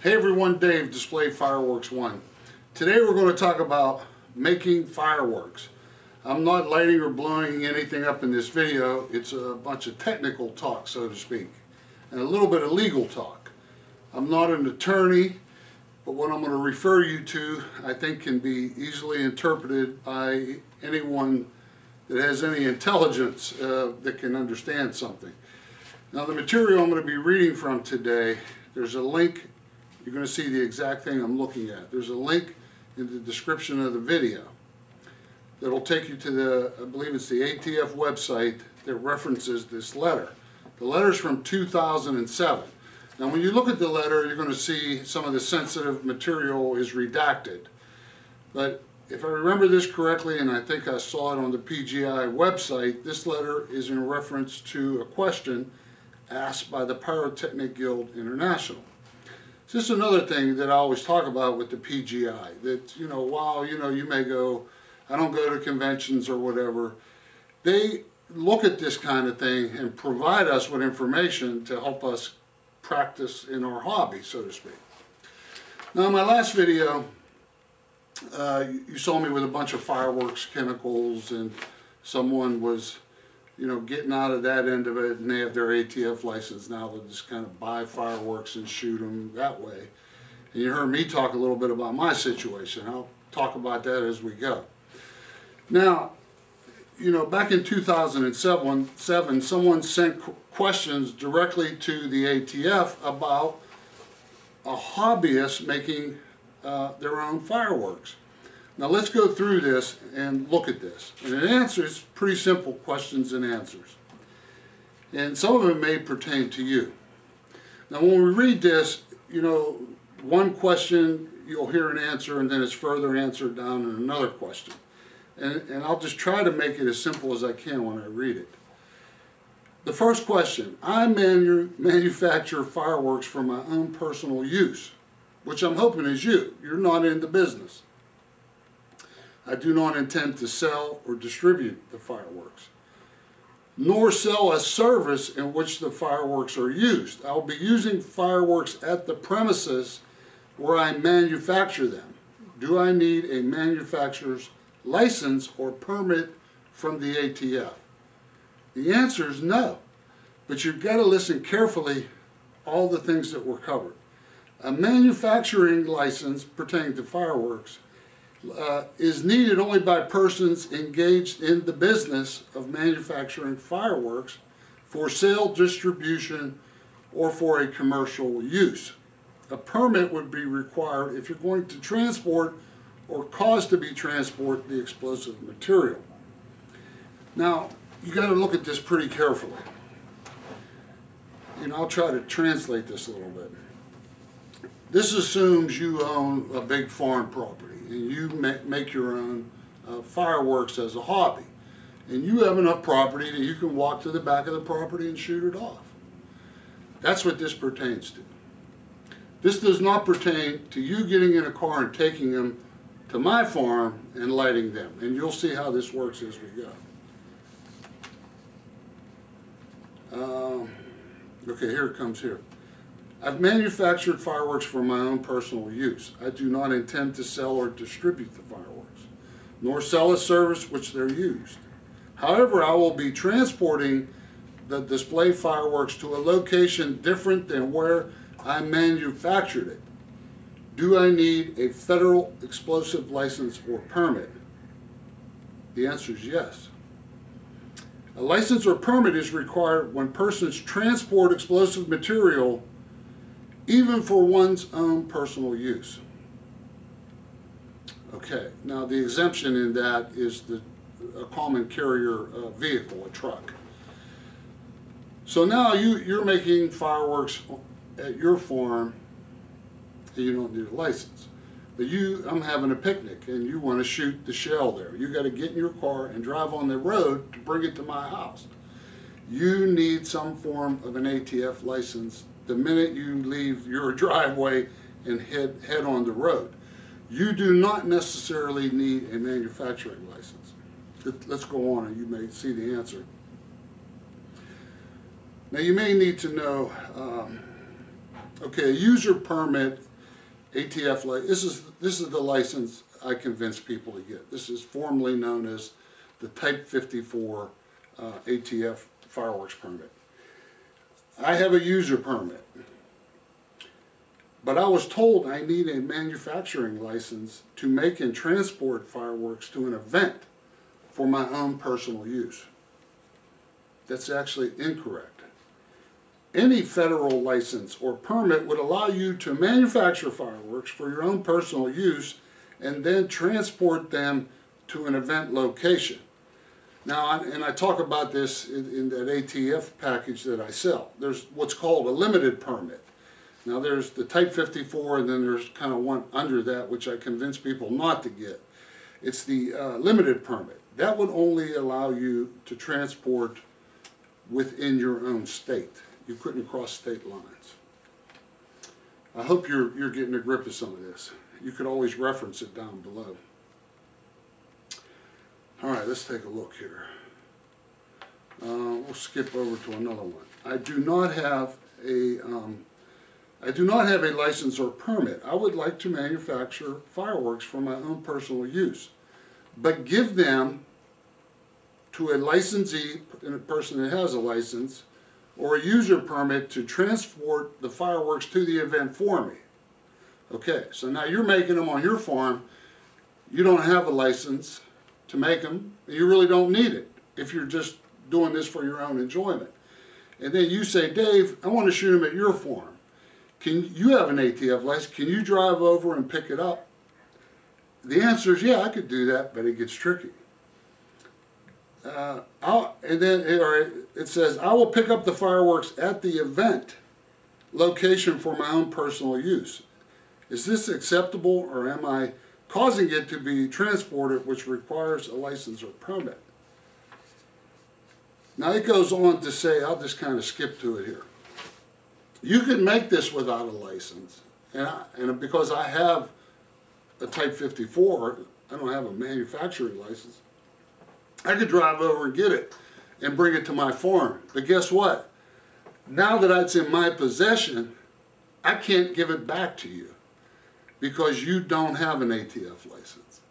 Hey everyone, Dave, Display Fireworks 1. Today we're going to talk about making fireworks. I'm not lighting or blowing anything up in this video. It's a bunch of technical talk, so to speak, and a little bit of legal talk. I'm not an attorney, but what I'm going to refer you to I think can be easily interpreted by anyone that has any intelligence that can understand something. Now the material I'm going to be reading from today, there's a link. You're going to see the exact thing I'm looking at. There's a link in the description of the video that'll take you to the, I believe it's the ATF website that references this letter. The letter's from 2007. Now when you look at the letter, you're going to see some of the sensitive material is redacted. But if I remember this correctly, and I think I saw it on the PGI website, this letter is in reference to a question asked by the Pyrotechnic Guild International. This is another thing that I always talk about with the PGI, that, while, you may go, I don't go to conventions or whatever, they look at this kind of thing and provide us with information to help us practice in our hobby, so to speak. Now in my last video, you saw me with a bunch of fireworks chemicals, and someone was getting out of that end of it, and they have their ATF license now. They'll just kind of buy fireworks and shoot them that way. And you heard me talk a little bit about my situation. I'll talk about that as we go. Now, back in 2007, someone sent questions directly to the ATF about a hobbyist making their own fireworks. Now let's go through this and look at this. And it answers pretty simple questions and answers. And some of them may pertain to you. Now when we read this, one question you'll hear an answer, and then it's further answered down in another question. And I'll just try to make it as simple as I can when I read it. The first question, I manufacture fireworks for my own personal use, which I'm hoping is you. You're not in the business. I do not intend to sell or distribute the fireworks, nor sell a service in which the fireworks are used. I will be using fireworks at the premises where I manufacture them. Do I need a manufacturer's license or permit from the ATF? The answer is no, but you've got to listen carefully all the things that were covered. A manufacturing license pertaining to fireworks is needed only by persons engaged in the business of manufacturing fireworks for sale, distribution, or for a commercial use. A permit would be required if you're going to transport or cause to be transported the explosive material. Now, you got to look at this pretty carefully. I'll try to translate this a little bit. This assumes you own a big farm property and you make your own fireworks as a hobby. And you have enough property that you can walk to the back of the property and shoot it off. That's what this pertains to. This does not pertain to you getting in a car and taking them to my farm and lighting them. And you'll see how this works as we go. Okay, here it comes here. I've manufactured fireworks for my own personal use. I do not intend to sell or distribute the fireworks, nor sell a service which they're used. However, I will be transporting the display fireworks to a location different than where I manufactured it. Do I need a federal explosive license or permit? The answer is yes. A license or permit is required when persons transport explosive material even for one's own personal use. Okay, now the exemption in that is a common carrier vehicle, a truck. So now you're making fireworks at your farm and you don't need a license. But I'm having a picnic and you want to shoot the shell there. You got to get in your car and drive on the road to bring it to my house. You need some form of an ATF license the minute you leave your driveway and head on the road. You do not necessarily need a manufacturing license. Let's go on and you may see the answer. Now you may need to know, okay, a user permit ATF, this is the license I convince people to get. This is formally known as the Type 54 ATF fireworks permit. I have a user permit, but I was told I need a manufacturing license to make and transport fireworks to an event for my own personal use. That's actually incorrect. Any federal license or permit would allow you to manufacture fireworks for your own personal use and then transport them to an event location. Now, and I talk about this in that ATF package that I sell. There's what's called a limited permit. Now there's the Type 54, and then there's kind of one under that which I convince people not to get. It's the limited permit. That would only allow you to transport within your own state. You couldn't cross state lines. I hope you're getting a grip of some of this. You could always reference it down below. All right, let's take a look here. We'll skip over to another one. I do not have a license or permit. I would like to manufacture fireworks for my own personal use, but give them to a licensee, a person that has a license, or a user permit to transport the fireworks to the event for me. Okay, so now you're making them on your farm. You don't have a license to make them. You really don't need it if you're just doing this for your own enjoyment. And then you say, Dave, I want to shoot them at your farm. Can you have an ATF license? Can you drive over and pick it up? The answer is, yeah, I could do that, but it gets tricky. And then it says, I will pick up the fireworks at the event location for my own personal use. Is this acceptable, or am I causing it to be transported, which requires a license or permit? Now it goes on to say, I'll just kind of skip to it here. You can make this without a license, and because I have a Type 54, I don't have a manufacturing license, I could drive over and get it and bring it to my farm. But guess what? Now that it's in my possession, I can't give it back to you because you don't have an ATF license.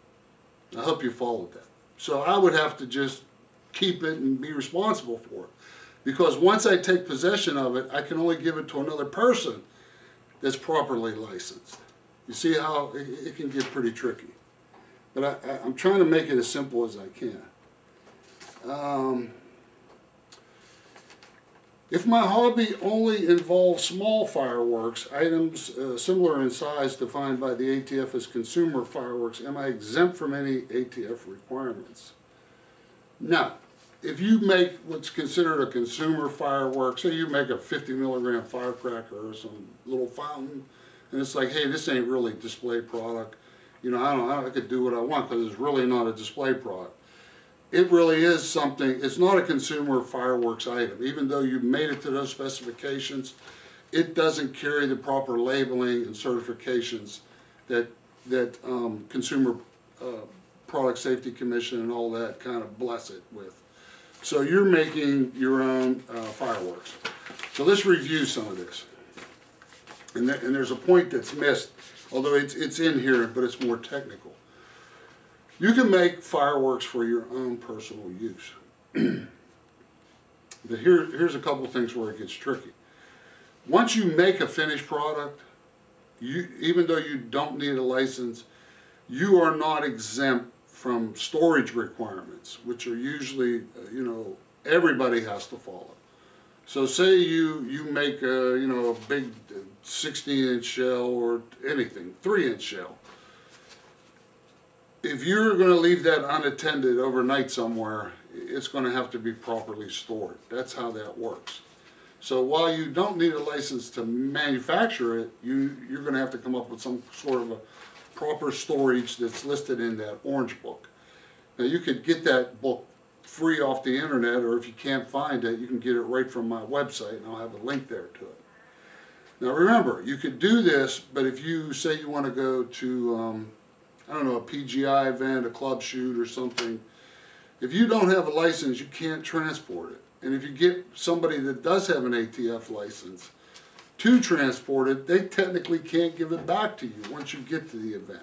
I hope you followed that. So I would have to just keep it and be responsible for it. Because once I take possession of it, I can only give it to another person that's properly licensed. You see how it can get pretty tricky. But I'm trying to make it as simple as I can. If my hobby only involves small fireworks, items similar in size defined by the ATF as consumer fireworks, am I exempt from any ATF requirements? No. If you make what's considered a consumer firework, say you make a 50 milligram firecracker or some little fountain, and it's like, hey, this ain't really display product. You know, I could do what I want because it's really not a display product. It really is something, it's not a consumer fireworks item. Even though you made it to those specifications, it doesn't carry the proper labeling and certifications that Consumer Product Safety Commission and all that kind of bless it with. So you're making your own fireworks. So let's review some of this. And there's a point that's missed, although it's in here, but it's more technical. You can make fireworks for your own personal use. But here's a couple of things where it gets tricky. Once you make a finished product, even though you don't need a license, you are not exempt from storage requirements, which are usually, everybody has to follow. So say you make a big 16-inch shell or anything, 3-inch shell. If you're going to leave that unattended overnight somewhere, it's going to have to be properly stored. That's how that works. So while you don't need a license to manufacture it, you're going to have to come up with some sort of a proper storage that's listed in that orange book. Now you could get that book free off the internet, or if you can't find it, you can get it right from my website, and I'll have a link there to it. Now remember, you could do this, but if you say you want to go to, I don't know, a PGI event, a club shoot or something, if you don't have a license, you can't transport it. And if you get somebody that does have an ATF license to transport it, they technically can't give it back to you once you get to the event.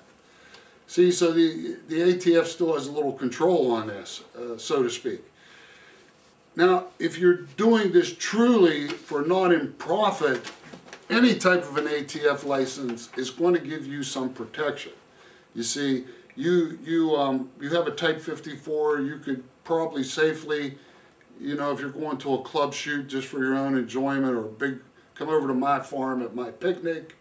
See, so the ATF still has a little control on this, so to speak. Now, if you're doing this truly for not-in-profit, any type of an ATF license is going to give you some protection. You see, you have a Type 54, you could probably safely, you know, if you're going to a club shoot just for your own enjoyment, or a big, come over to my farm at my picnic,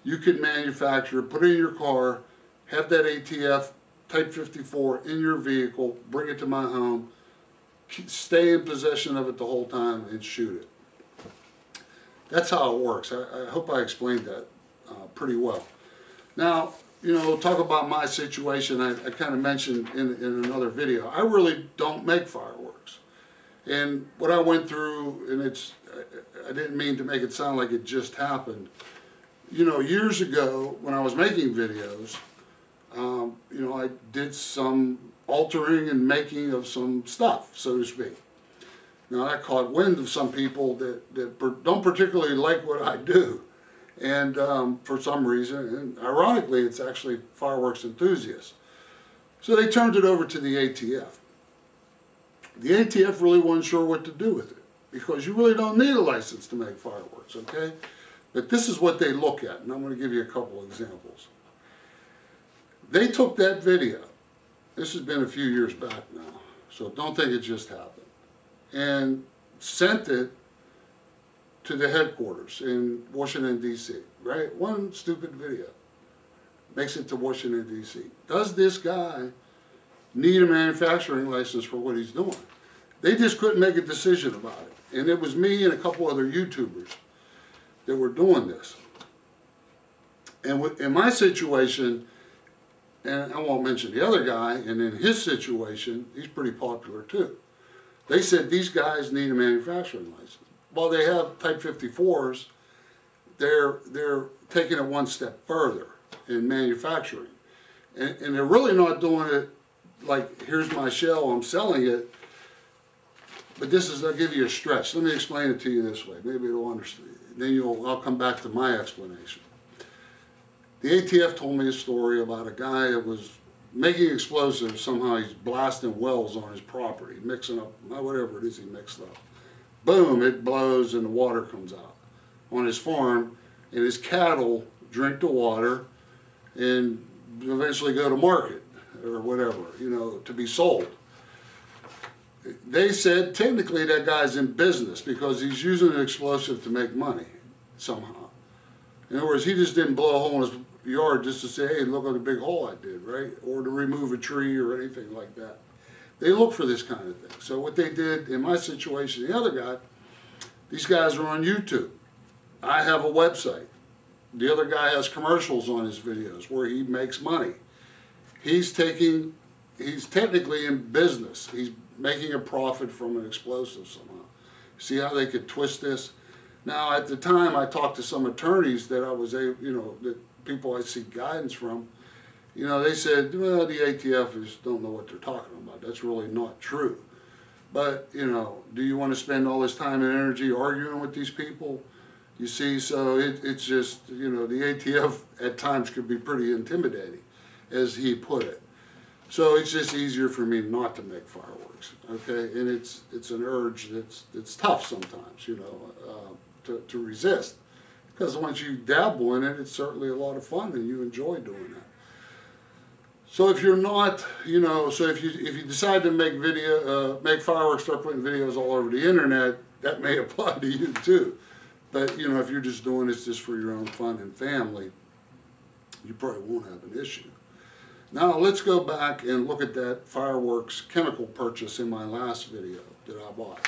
you could manufacture, put it in your car, have that ATF Type 54 in your vehicle, bring it to my home, stay in possession of it the whole time and shoot it. That's how it works. I hope I explained that pretty well. Now, you know, talk about my situation. I kind of mentioned in another video. I really don't make fireworks. And what I went through, and I didn't mean to make it sound like it just happened. You know, years ago when I was making videos, you know, I did some altering and making of some stuff, so to speak. Now, I caught wind of some people that don't particularly like what I do, and for some reason, and ironically, it's actually fireworks enthusiasts. So they turned it over to the ATF. The ATF really wasn't sure what to do with it, because you really don't need a license to make fireworks, okay? But this is what they look at, and I'm going to give you a couple examples. They took that video. This has been a few years back now, so don't think it just happened, and sent it to the headquarters in Washington, D.C., right? One stupid video makes it to Washington, D.C. Does this guy need a manufacturing license for what he's doing? They just couldn't make a decision about it. And it was me and a couple other YouTubers that were doing this. And in my situation, and I won't mention the other guy, and in his situation, he's pretty popular too. They said these guys need a manufacturing license. While they have Type 54s, they're taking it one step further in manufacturing. And they're really not doing it like, here's my shell, I'm selling it. But this is, I'll give you a stretch. Let me explain it to you this way. Maybe you'll understand. Then I'll come back to my explanation. The ATF told me a story about a guy that was making explosives. Somehow he's blasting wells on his property, mixing up whatever it is he mixed up. Boom, it blows and the water comes out on his farm, and his cattle drink the water and eventually go to market or whatever, you know, to be sold. They said technically that guy's in business because he's using an explosive to make money somehow. In other words, he just didn't blow a hole in his yard just to say, hey, look at the big hole I did, right? Or to remove a tree or anything like that. They look for this kind of thing. So what they did in my situation, the other guy, these guys are on YouTube. I have a website. The other guy has commercials on his videos where he makes money. He's technically in business. He's making a profit from an explosive somehow. See how they could twist this? Now, at the time, I talked to some attorneys that I was able, you know, that people I seek guidance from. You know, they said, well, the ATF just don't know what they're talking about. That's really not true. But, you know, do you want to spend all this time and energy arguing with these people? You see, so it's just, you know, the ATF at times could be pretty intimidating, as he put it. So it's just easier for me not to make fireworks, okay? And it's an urge that's tough sometimes, you know, to resist. Because once you dabble in it, it's certainly a lot of fun and you enjoy doing that. So if you're not, you know, so if you decide to make fireworks, start putting videos all over the internet, that may apply to you too. But, you know, if you're just doing this just for your own fun and family, you probably won't have an issue. Now let's go back and look at that fireworks chemical purchase in my last video that I bought.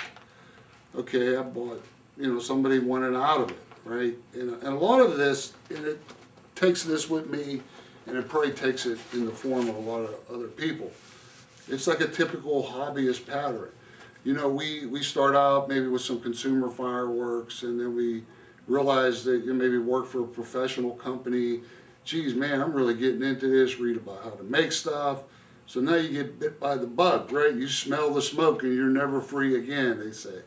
Okay, I bought, you know, somebody wanted out of it, right? And a lot of this, and it takes this with me, and it probably takes it in the form of a lot of other people. It's like a typical hobbyist pattern. You know, we start out maybe with some consumer fireworks, and then we realize that you maybe work for a professional company. Geez, man, I'm really getting into this, read about how to make stuff. So now you get bit by the bug, right? You smell the smoke and you're never free again, they say.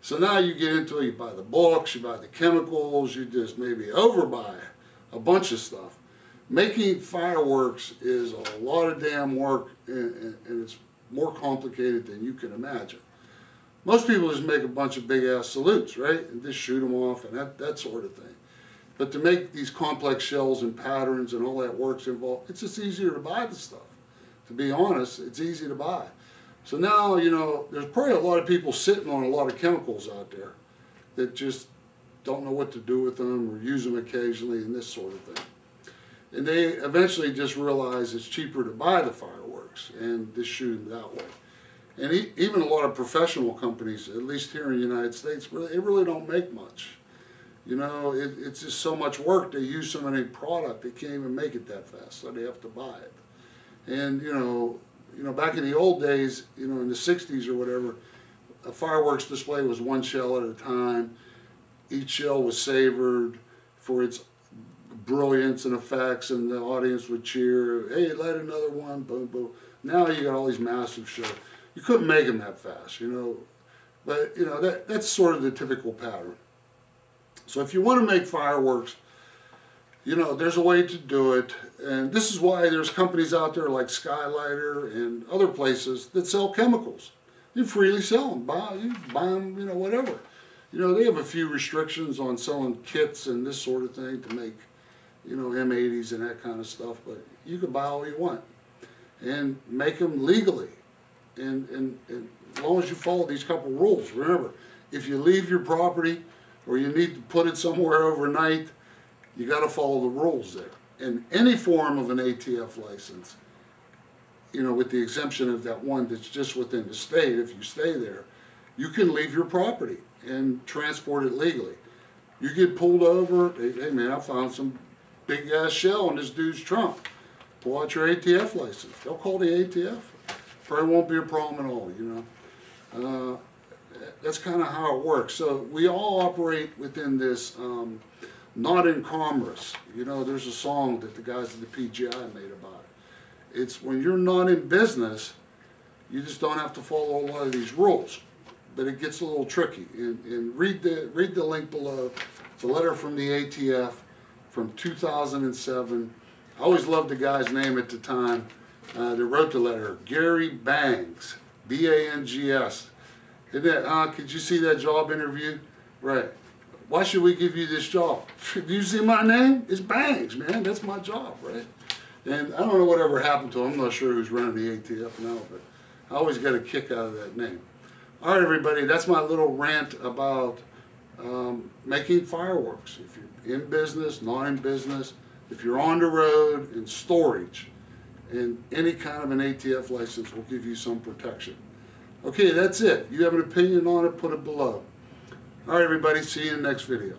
So now you get into it, you buy the books, you buy the chemicals, you just maybe overbuy a bunch of stuff. Making fireworks is a lot of damn work, and it's more complicated than you can imagine. Most people just make a bunch of big ass salutes, right? And just shoot them off and that sort of thing. But to make these complex shells and patterns and all that work's involved, it's just easier to buy the stuff. To be honest, it's easy to buy. So now, you know, there's probably a lot of people sitting on a lot of chemicals out there that just don't know what to do with them or use them occasionally and this sort of thing. And they eventually just realize it's cheaper to buy the fireworks and just shoot them that way. And even a lot of professional companies, at least here in the United States, they really don't make much. You know, it's just so much work. They use so many product, they can't even make it that fast, so they have to buy it. And you know, back in the old days, you know, in the 60s or whatever, a fireworks display was one shell at a time. Each shell was savored for its brilliance and effects, and the audience would cheer, hey, light another one, boom, boom. Now you got all these massive shows. You couldn't make them that fast, you know. But, you know, that's sort of the typical pattern. So if you want to make fireworks, you know, there's a way to do it. And this is why there's companies out there like Skylighter and other places that sell chemicals. You freely sell them. You buy them, you know, whatever. You know, they have a few restrictions on selling kits and this sort of thing to make, you know, M80s and that kind of stuff. But you can buy all you want and make them legally. And as long as you follow these couple rules. Remember, if you leave your property or you need to put it somewhere overnight, you got to follow the rules there. And any form of an ATF license, you know, with the exemption of that one that's just within the state, if you stay there, you can leave your property and transport it legally. You get pulled over, hey man, I found some big ass shell in this dude's trunk. Pull out your ATF license. They'll call the ATF. Probably won't be a problem at all, you know. That's kind of how it works. So we all operate within this not in commerce. You know, there's a song that the guys at the PGI made about it. It's when you're not in business, you just don't have to follow a lot of these rules. But it gets a little tricky. And read the link below. It's a letter from the ATF from 2007. I always loved the guy's name at the time that wrote the letter, Gary Bangs, B-A-N-G-S. Isn't that, could you see that job interview? Right. Why should we give you this job? Do you see my name? It's Bangs, man. That's my job, right? And I don't know whatever happened to him. I'm not sure who's running the ATF now, but I always got a kick out of that name. All right, everybody, that's my little rant about making fireworks. If you're in business, not in business, if you're on the road, in storage, and any kind of an ATF license will give you some protection. Okay, that's it. You have an opinion on it, put it below. All right, everybody, see you in the next video.